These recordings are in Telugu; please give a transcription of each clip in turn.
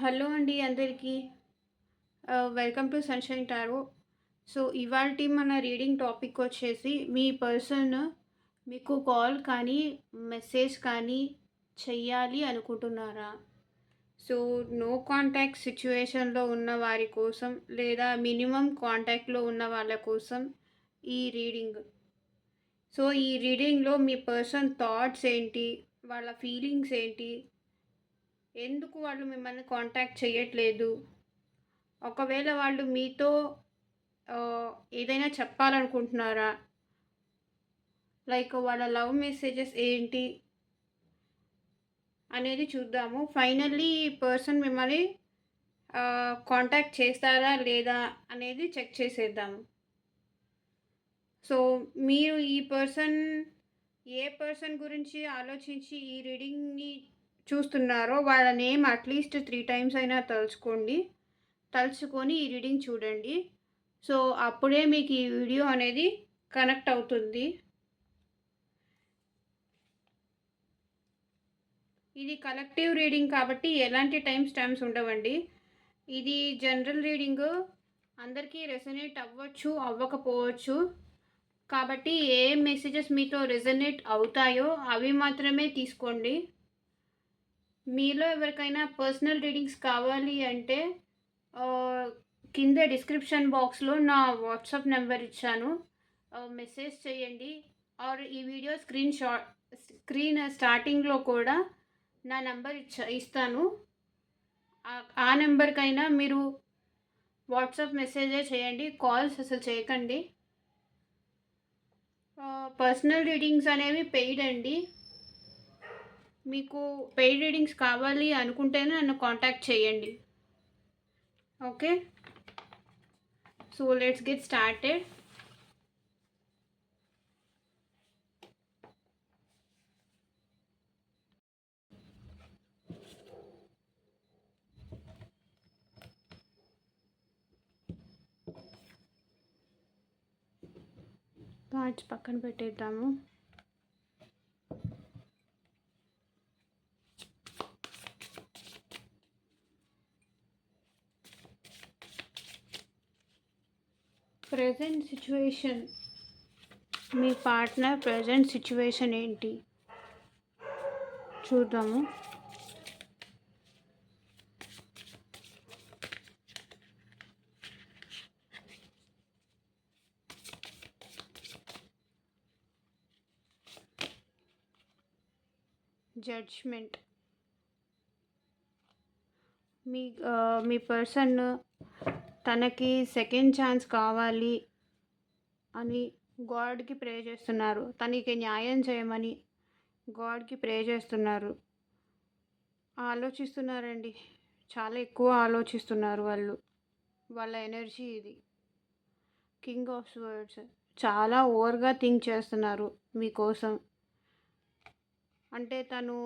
హలో అండి అందరికీ. Welcome to sunshine tarot. So, ఇవాల్టి మన రీడింగ్ టాపిక్ వచ్చేసి మీ పర్సన్ మీకు కాల్ కానీ, మెసేజ్ కానీ చెయ్యాలి అనుకుంటున్నారా? సో, నో కాంటాక్ట్ సిట్యుయేషన్‌లో ఉన్న వారి కోసం లేదా మినిమమ్ కాంటాక్ట్‌లో ఉన్న వాళ్ళ కోసం ఈ రీడింగ్. సో, ఈ రీడింగ్‌లో మీ పర్సన్ థాట్స్ ఏంటి? వాళ్ళ ఫీలింగ్స్ ఏంటి? ఎందుకు వాళ్ళు మిమ్మల్ని కాంటాక్ట్ చెయ్యట్లేదు? ఒకవేళ వాళ్ళు మీతో ఏదైనా చెప్పాలనుకుంటున్నారా? లైక్ వాళ్ళ లవ్ మెసేజెస్ ఏంటి అనేది చూద్దాము. ఫైనల్లీ ఈ పర్సన్ మిమ్మల్ని కాంటాక్ట్ చేస్తారా లేదా అనేది చెక్ చేసేద్దాము. సో, మీరు ఈ పర్సన్ ఏ పర్సన్ గురించి ఆలోచించి ఈ రీడింగ్‌ని చూస్తున్నారో వాళ్ళ నేమ్ అట్‌లీస్ట్ 3 టైమ్స్ అయినా తలుచుకొని ఈ రీడింగ్ చూడండి. సో, అప్పుడే మీకు ఈ వీడియో అనేది కనెక్ట్ అవుతుంది. ఇది కలెక్టివ్ రీడింగ్ కాబట్టి ఎలాంటి టైమ్ స్టాంప్స్ ఉండవండి. ఇది జనరల్ రీడింగు. అందరికీ రెసొనేట్ అవ్వచ్చు, అవ్వకపోవచ్చు. కాబట్టి ఏ మెసేజెస్ మీతో రెసొనేట్ అవుతాయో అవి మాత్రమే తీసుకోండి. మీలో ఎవరికైనా పర్సనల్ రీడింగ్స్ కావాలి అంటే కింద డిస్క్రిప్షన్ బాక్స్‌లో నా వాట్సాప్ నెంబర్ ఇచ్చాను. మెసేజ్ చేయండి. ఆర్ ఈ వీడియో స్క్రీన్ స్టార్టింగ్‌లో కూడా నా నంబర్ ఇస్తాను. ఆ నెంబర్‌కైనా మీరు వాట్సాప్ మెసేజే చేయండి. కాల్స్ అసలు చేయకండి. పర్సనల్ రీడింగ్స్ అనేవి పెయిడ్ అండి. మీకు పెయిడ్ రీడింగ్స్ కావాలి అనుకుంటేనే నన్ను కాంటాక్ట్ చేయండి. Okay. So let's get started. Cards పక్కన పెట్టేద్దాము. ప్రెజెంట్ సిచ్యువేషన్, మీ పార్ట్నర్ ప్రెజెంట్ సిచ్యువేషన్ ఏంటి చూద్దాము. జడ్జ్మెంట్. మీ పర్సన్ తనకి సెకండ్ ఛాన్స్ కావాలి అని గాడ్కి ప్రే చేస్తున్నారు. తనకి న్యాయం చేయమని గాడ్కి ప్రే చేస్తున్నారు. ఆలోచిస్తున్నారండి. చాలా ఎక్కువ ఆలోచిస్తున్నారు వాళ్ళు. వాళ్ళ ఎనర్జీ ఇది. King of swords. చాలా ఓవర్గా థింక్ చేస్తున్నారు మీకోసం. అంటే తను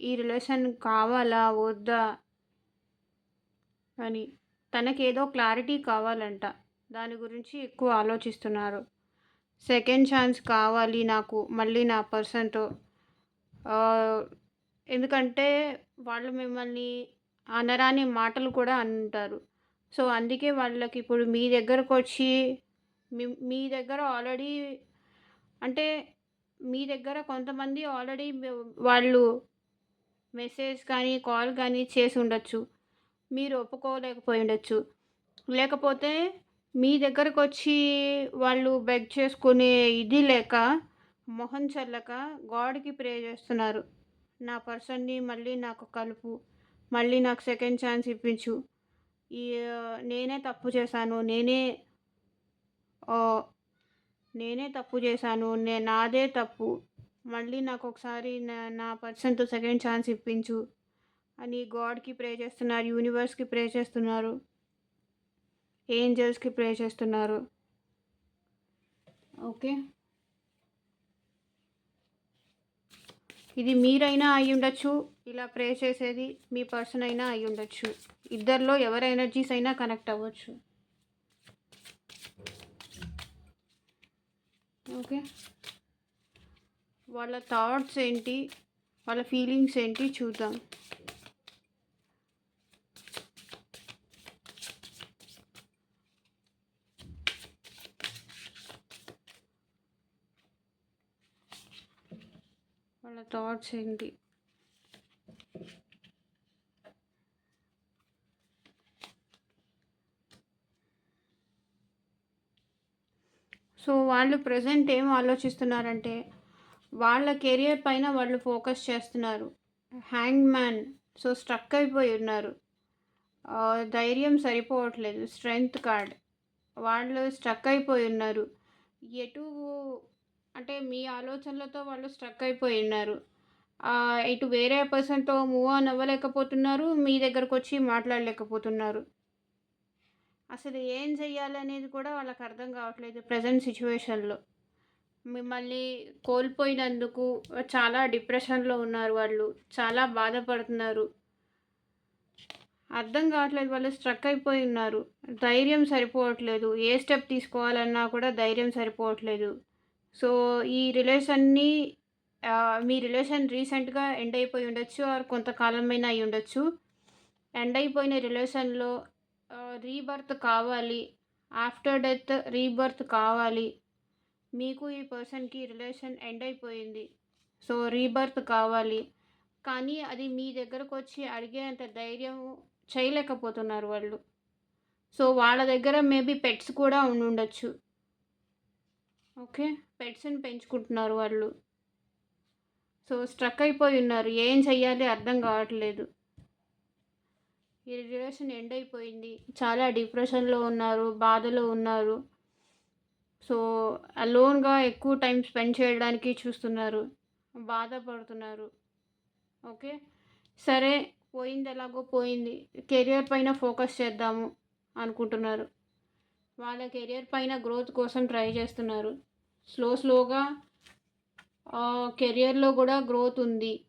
ఈ రిలేషన్ కావాలా వద్దా అని తనకేదో క్లారిటీ కావాలంట. దాని గురించి ఎక్కువ ఆలోచిస్తున్నారు. సెకండ్ ఛాన్స్ కావాలి నాకు మళ్ళీ నా పర్సన్తో. ఎందుకంటే వాళ్ళు మిమ్మల్ని అనరాని మాటలు కూడా అంటారు. సో అందుకే వాళ్ళకి ఇప్పుడు మీ దగ్గరకు వచ్చి మీ దగ్గర ఆల్రెడీ అంటే మీ దగ్గర కొంతమంది ఆల్రెడీ వాళ్ళు మెసేజ్ కానీ కాల్ కానీ చేసి ఉండొచ్చు. మీరు ఒప్పుకోలేకపోయి ఉండొచ్చు. లేకపోతే మీ దగ్గరకు వచ్చి వాళ్ళు బెగ్ చేసుకునే ఇది లేక మొహం చల్లక గాడ్కి ప్రే చేస్తున్నారు. నా పర్సన్ని మళ్ళీ నాకు కలుపు, మళ్ళీ నాకు సెకండ్ ఛాన్స్ ఇప్పించు. ఈ నేనే తప్పు చేశాను, నేనే తప్పు చేశాను, నాదే తప్పు, మళ్ళీ నాకు ఒకసారి నా పర్సన్తో సెకండ్ ఛాన్స్ ఇప్పించు అని గాడ్కి ప్రే చేస్తున్నారు. యూనివర్స్కి ప్రే చేస్తున్నారు. ఏంజల్స్కి ప్రే చేస్తున్నారు. ఓకే. ఇది మీరైనా అయి ఉండొచ్చు, ఇలా ప్రే చేసేది మీ పర్సన్ అయినా అయి ఉండొచ్చు. ఇద్దరిలో ఎవరి ఎనర్జీస్ అయినా కనెక్ట్ అవ్వచ్చు. ఓకే. వాళ్ళ థాట్స్ ఏంటి, వాళ్ళ ఫీలింగ్స్ ఏంటి చూద్దాం. వాళ్ళ థాట్స్ ఏంటి? సో, వాళ్ళు ప్రెజెంట్ ఏం ఆలోచిస్తున్నారంటే, వాళ్ళ కెరియర్ పైన వాళ్ళు ఫోకస్ చేస్తున్నారు. Hang man. సో, స్ట్రక్ అయిపోయి ఉన్నారు. ధైర్యం సరిపోవట్లేదు. Strength card. వాళ్ళు స్ట్రక్ అయిపోయి ఉన్నారు. ఎటు అంటే మీ ఆలోచనలతో వాళ్ళు స్ట్రక్ అయిపోయి ఉన్నారు. ఇటు వేరే పర్సన్‌తో మూవ్ ఆన్ అవ్వలేకపోతున్నారు. మీ దగ్గరకొచ్చి మాట్లాడలేకపోతున్నారు. అసలు ఏం చెయ్యాలనేది కూడా వాళ్ళకి అర్థం కావట్లేదు ప్రెజెంట్ సిట్యుయేషన్‌లో. మిమ్మల్ని కోల్పోయినందుకు చాలా డిప్రెషన్‌లో ఉన్నారు వాళ్ళు. చాలా బాధపడుతున్నారు. అర్థం కావట్లేదు. వాళ్ళు స్ట్రక్ అయిపోయి ఉన్నారు. ధైర్యం సరిపోవట్లేదు. ఏ స్టెప్ తీసుకోవాలన్నా కూడా ధైర్యం సరిపోవట్లేదు. సో, ఈ రిలేషన్‌ని మీ రిలేషన్ రీసెంట్‌గా ఎండ్ అయిపోయి ఉండొచ్చు. ఆర్ కొంతకాలమైనా అయ్యి ఉండొచ్చు. ఎండ్ అయిపోయిన రిలేషన్‌లో రీబర్త్ కావాలి. ఆఫ్టర్ డెత్ రీబర్త్ కావాలి. మీకు ఈ పర్సన్‌కి రిలేషన్ ఎండ్ అయిపోయింది. సో, రీబర్త్ కావాలి. కానీ అది మీ దగ్గరకొచ్చి అడిగేంత ధైర్యం చేయలేకపోతున్నారు వాళ్ళు. సో, వాళ్ళ దగ్గర మేబీ పెట్స్ కూడా ఉండుండొచ్చు. ఓకే. పెట్స్‌ని పెంచుకుంటున్నారు వాళ్ళు. సో, స్ట్రక్ అయిపోయి ఉన్నారు. ఏం చెయ్యాలి అర్థం కావట్లేదు. ఈ రిలేషన్ ఎండ్ అయిపోయింది. చాలా డిప్రెషన్‌లో ఉన్నారు. బాధలో ఉన్నారు. సో, అలోన్‌గా ఎక్కువ టైం స్పెండ్ చేయడానికి చూస్తున్నారు. బాధపడుతున్నారు. ఓకే. సరే, పోయింది ఎలాగో పోయింది. కెరియర్ పైన ఫోకస్ చేద్దాము అనుకుంటున్నారు. వాళ్ళ కెరియర్ పైన గ్రోత్ కోసం ట్రై చేస్తున్నారు. స్లోగా కెరియర్‌లో కూడా గ్రోత్ ఉంది.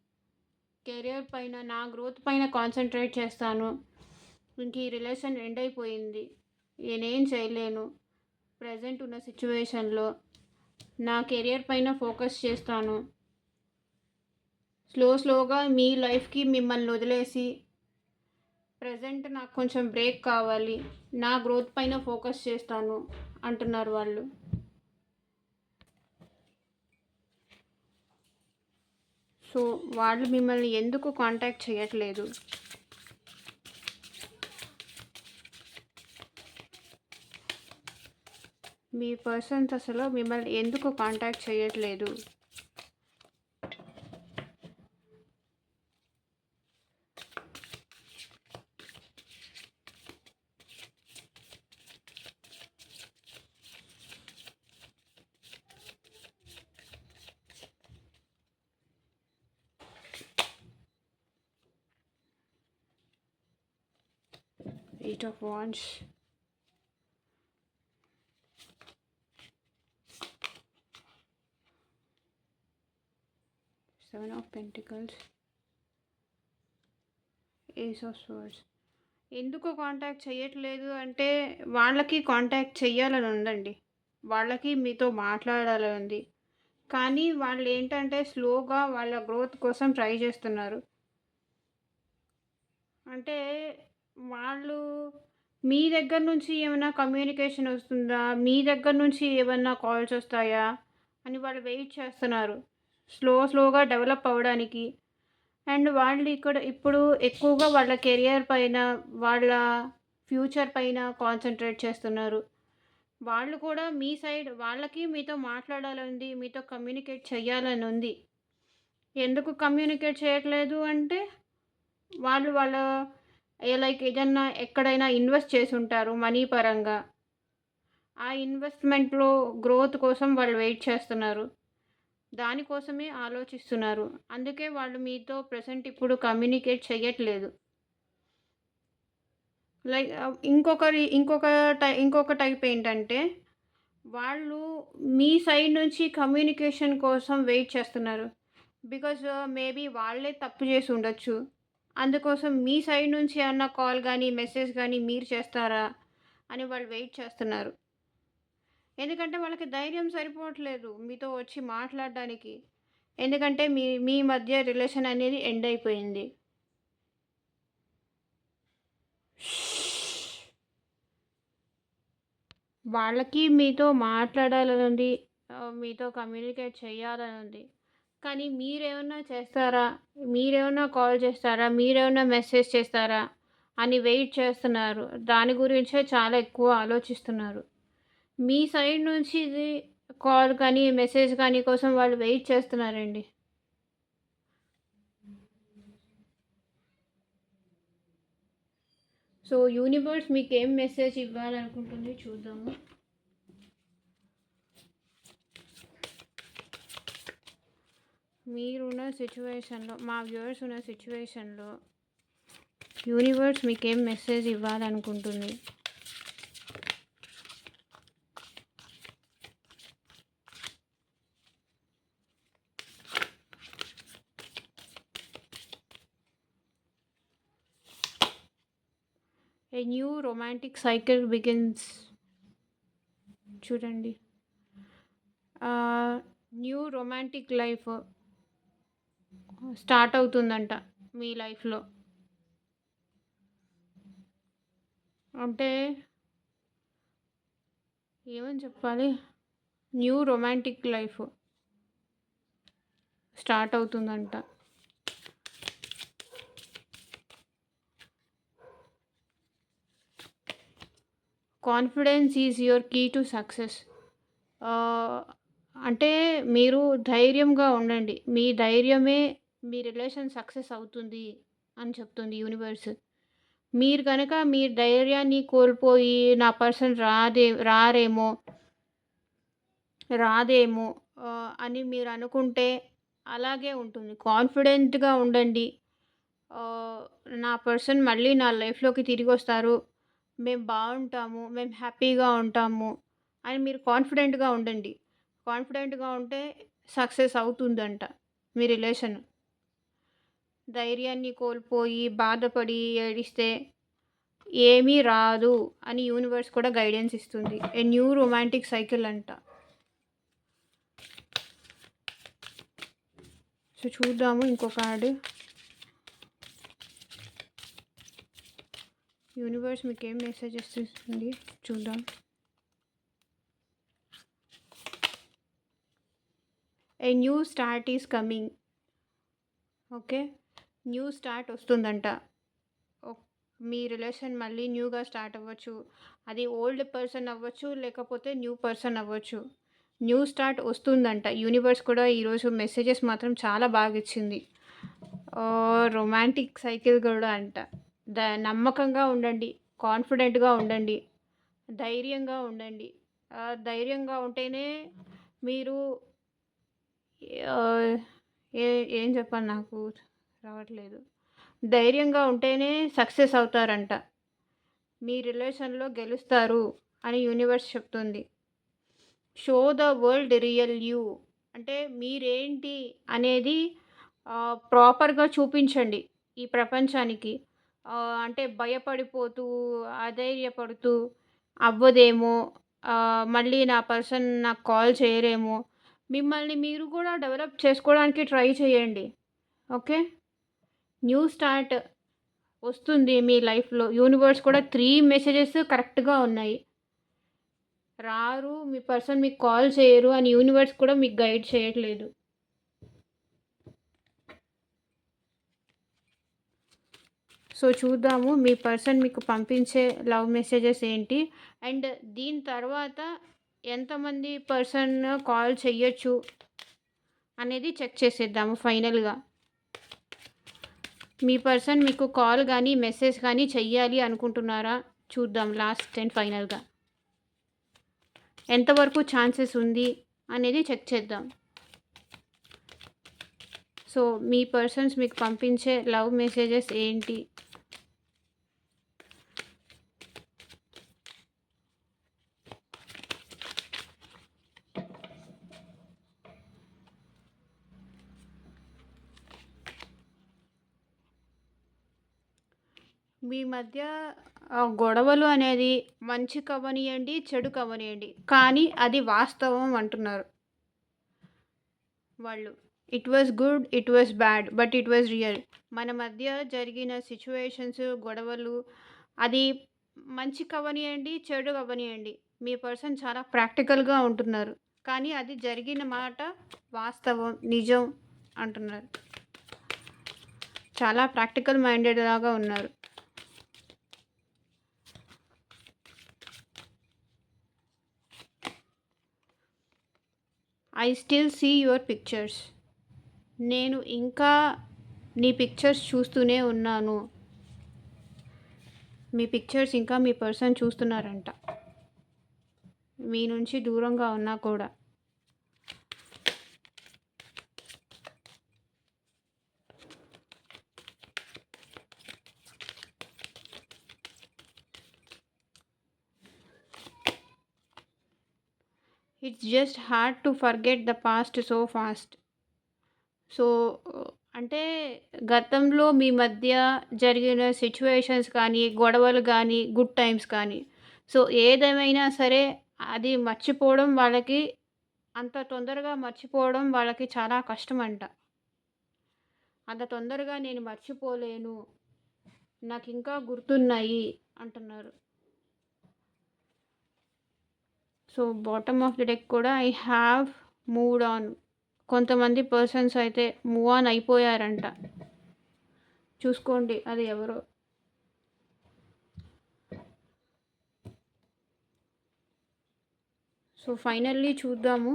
కెరియర్ పైన నా గ్రోత్ పైన కాన్సంట్రేట్ చేస్తాను. ఇంక ఈ రిలేషన్ ఎండ్ అయిపోయింది. నేనేం చేయలేను. ప్రెజెంట్ ఉన్న సిట్యుయేషన్‌లో నా కెరియర్ పైన ఫోకస్ చేస్తాను. స్లోగా మీ లైఫ్‌కి మిమ్మల్ని వదిలేసి ప్రెజెంట్ నాకు కొంచెం బ్రేక్ కావాలి. నా గ్రోత్ పైన ఫోకస్ చేస్తాను అంటున్నారు వాళ్ళు. సో, వాళ్ళు మిమ్మల్ని ఎందుకు కాంటాక్ట్ చేయట్లేదు? మీ పర్సన్స్ అసలు మిమ్మల్ని ఎందుకు కాంటాక్ట్ చేయట్లేదు? Eight of Wands. Seven of Pentacles. Ace of Swords. ఎందుకు కాంటాక్ట్ చేయట్లేదు అంటే వాళ్ళకి కాంటాక్ట్ చెయ్యాలని ఉందండి. వాళ్ళకి మీతో మాట్లాడాలని ఉంది. కానీ వాళ్ళు ఏంటంటే స్లోగా వాళ్ళ గ్రోత్ కోసం ట్రై చేస్తున్నారు. అంటే వాళ్ళు మీ దగ్గర నుంచి ఏమైనా కమ్యూనికేషన్ వస్తుందా? మీ దగ్గర నుంచి ఏమన్నా కాల్స్ వస్తాయా? అని వాళ్ళు వెయిట్ చేస్తున్నారు. స్లోగా డెవలప్ అవ్వడానికి. అండ్ వాళ్ళు ఇప్పుడు ఎక్కువగా వాళ్ళ కెరియర్ పైన, వాళ్ళ ఫ్యూచర్ పైన కాన్సంట్రేట్ చేస్తున్నారు. వాళ్ళు కూడా మీ సైడ్ వాళ్ళకి మీతో మాట్లాడాలని ఉంది. మీతో కమ్యూనికేట్ చేయాలని ఉంది. ఎందుకు కమ్యూనికేట్ చేయట్లేదు అంటే వాళ్ళ లైక్ ఏదన్నా ఎక్కడైనా ఇన్వెస్ట్ చేసి ఉంటారు మనీ పరంగా. ఆ ఇన్వెస్ట్‌మెంట్‌లో గ్రోత్ కోసం వాళ్ళు వెయిట్ చేస్తున్నారు. దానికోసమే ఆలోచిస్తున్నారు. అందుకే వాళ్ళు మీతో ప్రెజెంట్ ఇప్పుడు కమ్యూనికేట్ చెయ్యట్లేదు. లైక్ ఇంకొక టైప్ ఏంటంటే, వాళ్ళు మీ సైడ్ నుంచి కమ్యూనికేషన్ కోసం వెయిట్ చేస్తున్నారు. బికాజ్ మేబీ వాళ్ళే తప్పు చేసి ఉండొచ్చు. అందుకోసం మీ సైడ్ నుంచి ఏమన్నా కాల్ గానీ, మెసేజ్ గానీ మీరు చేస్తారా అని వాళ్ళు వెయిట్ చేస్తున్నారు. ఎందుకంటే వాళ్ళకి ధైర్యం సరిపోవట్లేదు మీతో వచ్చి మాట్లాడడానికి. ఎందుకంటే మీ మీ మధ్య రిలేషన్ అనేది ఎండ్ అయిపోయింది. వాళ్ళకి మీతో మాట్లాడాలని ఉంది. మీతో కమ్యూనికేట్ చేయాలని ఉంది. కానీ మీరేమన్నా చేస్తారా? మీరేమన్నా కాల్ చేస్తారా? మీరేమన్నా మెసేజ్ చేస్తారా? అని వెయిట్ చేస్తున్నారు. దాని గురించే చాలా ఎక్కువ ఆలోచిస్తున్నారు. మీ సైడ్ నుంచి ఇది కాల్ కానీ, మెసేజ్ కానీ కోసం వాళ్ళు వెయిట్ చేస్తున్నారండి. సో, యూనివర్స్ మీకేం మెసేజ్ ఇవ్వాలనుకుంటుంది చూద్దాము. మీరున్న సిట్యుయేషన్‌లో, మా వ్యూవర్స్ ఉన్న సిట్యుయేషన్‌లో యూనివర్స్ మీకేం మెసేజ్ ఇవ్వాలనుకుంటుంది? A new romantic cycle begins. చూడండి. న్యూ రొమాంటిక్ లైఫ్ స్టార్ట్ అవుతుందంట మీ లైఫ్‌లో. అంటే ఏమని చెప్పాలి? న్యూ రొమాంటిక్ లైఫ్ స్టార్ట్ అవుతుందంట. Confidence is your key to success. అంటే మీరు ధైర్యంగా ఉండండి. మీ ధైర్యమే మీ రిలేషన్ సక్సెస్ అవుతుంది అని చెప్తుంది యూనివర్స్. మీరు గనక మీ ధైర్యాన్ని కోల్పోయి నా పర్సన్ రారేమో, రాదేమో అని మీరు అనుకుంటే అలాగే ఉంటుంది. కాన్ఫిడెంట్‌గా ఉండండి. ఆహ్, నా పర్సన్ మళ్ళీ నా లైఫ్‌లోకి తిరిగొస్తారు. మేము బావుంటాము. మేము హ్యాపీగా ఉంటాము అని మీరు కాన్ఫిడెంట్‌గా ఉండండి. కాన్ఫిడెంట్‌గా ఉంటే సక్సెస్ అవుతుందంట మీ రిలేషన్. ధైర్యాన్ని కోల్పోయి, బాధపడి, ఏడిస్తే ఏమీ రాదు అని యూనివర్స్ కూడా గైడెన్స్ ఇస్తుంది. ఏ న్యూ రొమాంటిక్ సైకిల్ అంట. సో, చూద్దాము ఇంకో కార్డ్. యూనివర్స్ మీకేం మెసేజెస్ ఇస్తుంది చూద్దాం. A new start is coming. Okay. New start వస్తుందంట. మీ రిలేషన్ మళ్ళీ న్యూగా స్టార్ట్ అవ్వచ్చు. అది ఓల్డ్ పర్సన్ అవ్వచ్చు, లేకపోతే న్యూ పర్సన్ అవ్వచ్చు. న్యూ స్టార్ట్ వస్తుందంట. యూనివర్స్ కూడా ఈరోజు మెసేజెస్ మాత్రం చాలా బాగా ఇచ్చింది. రొమాంటిక్ సైకిల్ కూడా అంట. నమ్మకంగా ఉండండి, కాన్ఫిడెంట్‌గా ఉండండి, ధైర్యంగా ఉండండి. ధైర్యంగా ఉంటేనే మీరు ఆహ్, ఏ ఏం చెప్పాలి నాకు రావట్లేదు. ధైర్యంగా ఉంటేనే సక్సెస్ అవుతారంట. మీ రిలేషన్‌లో గెలుస్తారు అని యూనివర్స్ చెప్తుంది. Show the world real you. అంటే మీరేంటి అనేది ప్రాపర్‌గా చూపించండి ఈ ప్రపంచానికి. అంటే భయపడిపోతూ, అధైర్యపడుతూ అవ్వదేమో, మళ్ళీ నా పర్సన్ నాకు కాల్ చేయరేమో, మిమ్మల్ని మీరు కూడా డెవలప్ చేసుకోవడానికి ట్రై చేయండి. ఓకే. న్యూ స్టార్ట్ వస్తుంది మీ లైఫ్‌లో. యూనివర్స్ కూడా 3 మెసేజెస్ కరెక్ట్‌గా ఉన్నాయి. రారు, మీ పర్సన్ మీకు కాల్ చేయరు అని యూనివర్స్ కూడా మీకు గైడ్ చేయట్లేదు. సో, చూద్దాము మీ పర్సన్ మీకు పంపించే లవ్ మెసేజెస్ ఏంటి? అండ్ దీని తర్వాత ఎంతమంది పర్సన్ కాల్ చెయ్యొచ్చు అనేది చెక్ చేసేద్దాము ఫైనల్‌గా. మీ పర్సన్ మీకు కాల్ గానీ, మెసేజ్ కానీ చెయ్యాలి అనుకుంటున్నారా? చూద్దాం లాస్ట్ అండ్ ఫైనల్‌గా. ఎంతవరకు ఛాన్సెస్ ఉంది అనేది చెక్ చేద్దాం. సో, మీ పర్సన్స్ మీకు పంపించే లవ్ మెసేజెస్ ఏంటి? మీ మధ్య గొడవలు అనేది మంచి కవ్వనియండి, చెడు కవ్వనియండి. కానీ అది వాస్తవం అంటున్నారు వాళ్ళు. It was good, it was bad, but it was real. మన మధ్య జరిగిన సిట్యుయేషన్స్, గొడవలు అది మంచి కవ్వనియండి, చెడు కవ్వనియండి. మీ పర్సన్ చాలా ప్రాక్టికల్‌గా ఉంటున్నారు. కానీ అది జరిగిన మాట వాస్తవం, నిజం. అంటున్నారు. చాలా ప్రాక్టికల్ మైండెడ్ లాగా ఉన్నారు. I still see your pictures. నేను ఇంకా నీ పిక్చర్స్ చూస్తూనే ఉన్నాను. మీ పిక్చర్స్ ఇంకా మీ పర్సన్ చూస్తున్నారంట. మీ నుంచి దూరంగా ఉన్నా కూడా. It's just hard to forget the past so fast. So అంటే గతంలో మీ మధ్య జరిగిన సిచ్యువేషన్స్ కానీ, గొడవలు కానీ, గుడ్ టైమ్స్ కానీ, సో ఏదేమైనా సరే అది మర్చిపోవడం వాళ్ళకి అంత తొందరగా మర్చిపోవడం వాళ్ళకి చాలా కష్టమంట. అంత తొందరగా నేను మర్చిపోలేను. నాకింకా గుర్తున్నాయి అంటున్నారు. So bottom of the deck కూడా ఐ హ్యావ్ మూవ్డ్ ఆన్. కొంతమంది పర్సన్స్ అయితే మూవ్ ఆన్ అయిపోయారంట. చూసుకోండి అది ఎవరో. సో ఫైనల్లీ చూద్దాము.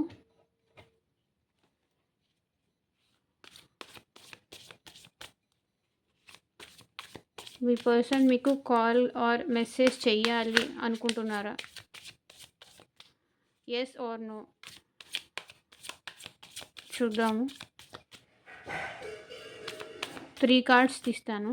మీ పర్సన్ మీకు కాల్ ఆర్ మెసేజ్ చెయ్యాలి అనుకుంటున్నారా? ఎస్ ఆర్ నో చూద్దాము. 3 కార్డ్స్ తీస్తాను.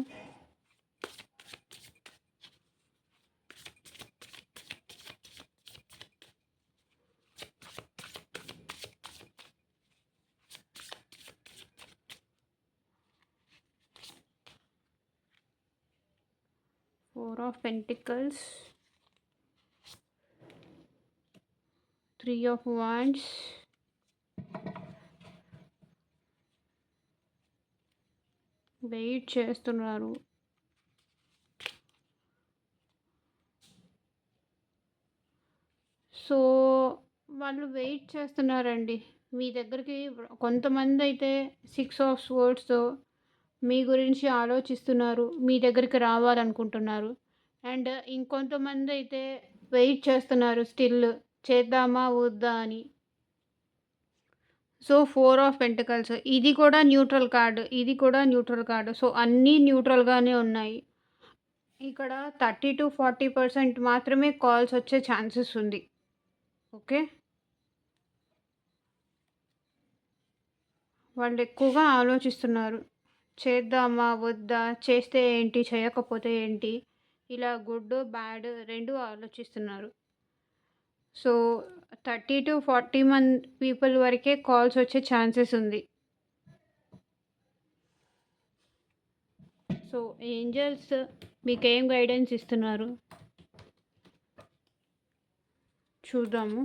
Four of Pentacles, 3 of Wands, wait చేస్తున్నారు. సో వాళ్ళు వెయిట్ చేస్తున్నారండి మీ దగ్గరికి. కొంతమంది అయితే 6 ఆఫ్ స్వర్డ్స్తో మీ గురించి ఆలోచిస్తున్నారు, మీ దగ్గరికి రావాలనుకుంటున్నారు. అండ్ ఇంకొంతమంది అయితే వెయిట్ చేస్తున్నారు స్టిల్, చేద్దామా వద్దా అని. సో 4 ఆఫ్ పెంటికల్స్, ఇది కూడా న్యూట్రల్ కార్డు, ఇది కూడా న్యూట్రల్ కార్డు. సో అన్నీ న్యూట్రల్గానే ఉన్నాయి. ఇక్కడ 30-40% మాత్రమే కాల్స్ వచ్చే ఛాన్సెస్ ఉంది. ఓకే, వాళ్ళు ఎక్కువగా ఆలోచిస్తున్నారు. చేద్దామా వద్దా, చేస్తే ఏంటి చేయకపోతే ఏంటి, ఇలా గుడ్ బ్యాడ్ రెండు ఆలోచిస్తున్నారు. సో 30-40 పీపుల్ వరకే కాల్స్ వచ్చే ఛాన్సెస్ ఉంది. సో ఏంజల్స్ మీకు ఏం గైడెన్స్ ఇస్తున్నారు చూద్దాము.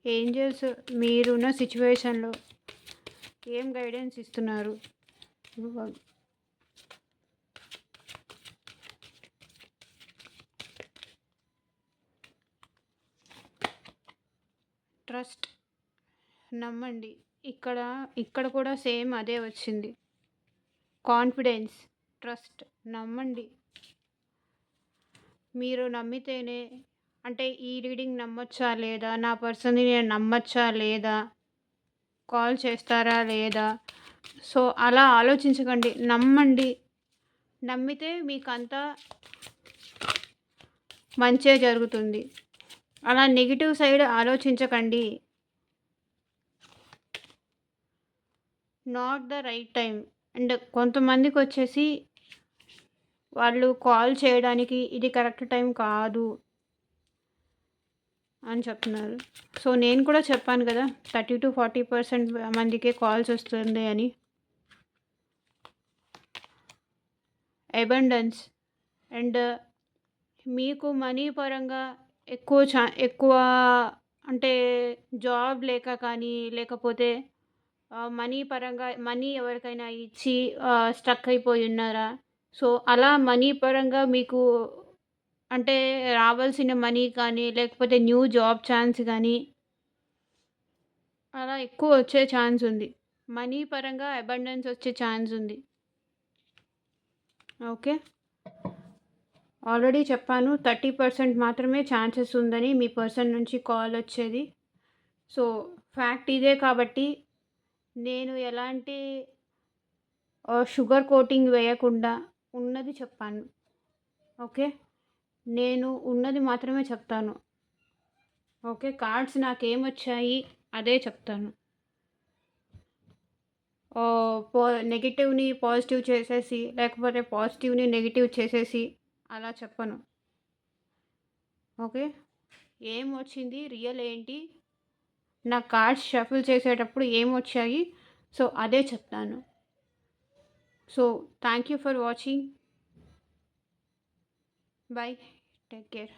ఏంజల్స్ మీరున్న సిచ్యువేషన్లో ఏం గైడెన్స్ ఇస్తున్నారు? ట్రస్ట్, నమ్మండి. ఇక్కడ కూడా సేమ్ అదే వచ్చింది. కాన్ఫిడెన్స్, ట్రస్ట్, నమ్మండి. మీరు నమ్మితేనే, అంటే ఈ రీడింగ్ నమ్మొచ్చా లేదా, నా పర్సన్ని నేను నమ్మచ్చా లేదా, కాల్ చేస్తారా లేదా, సో అలా ఆలోచించకండి, నమ్మండి. నమ్మితే మీకు అంతా మంచే జరుగుతుంది. అలా నెగిటివ్ సైడ్ ఆలోచించకండి. Not the right time. And కొంతమందికి వచ్చేసి వాళ్ళు కాల్ చేయడానికి ఇది కరెక్ట్ టైం కాదు అని చెప్తున్నారు. సో నేను కూడా చెప్పాను కదా 30-40% మందికే కాల్స్ వస్తుంది అని. అబండెన్స్, అండ్ మీకు మనీ పరంగా ఎక్కువ అంటే జాబ్ లేక కానీ, లేకపోతే మనీ పరంగా మనీ ఎవరికైనా ఇచ్చి స్ట్రక్ అయిపోయి ఉన్నారా? సో అలా మనీ పరంగా మీకు అంటే రావాల్సిన మనీ కానీ, లేకపోతే న్యూ జాబ్ ఛాన్స్ గానీ, అలా ఎక్కువ వచ్చే ఛాన్స్ ఉంది. మనీ పరంగా అబండెన్స్ వచ్చే ఛాన్స్ ఉంది. ఓకే. ఆల్రెడీ చెప్పాను 30% మాత్రమే ఛాన్సెస్ ఉందని మీ పర్సన్ నుంచి కాల్ వచ్చేది. సో, ఫ్యాక్ట్ ఇదే కాబట్టి నేను ఎలాంటి షుగర్ కోటింగ్ వేయకుండా ఉన్నది చెప్పాను. ఓకే. నేను ఉన్నది మాత్రమే చెప్తాను. ఓకే. కార్డ్స్ నాకేమొచ్చాయి అదే చెప్తాను. నెగెటివ్‌ని పాజిటివ్ చేసేసి, లేకపోతే పాజిటివ్‌ని నెగెటివ్ చేసేసి అలా చెప్పను. ఓకే. ఏమొచ్చింది, రియల్ ఏంటి, నా కార్డ్స్ షఫుల్ చేసేటప్పుడు ఏమొచ్చాయి, సో, అదే చెప్తాను. So, thank you for watching. By. Take care.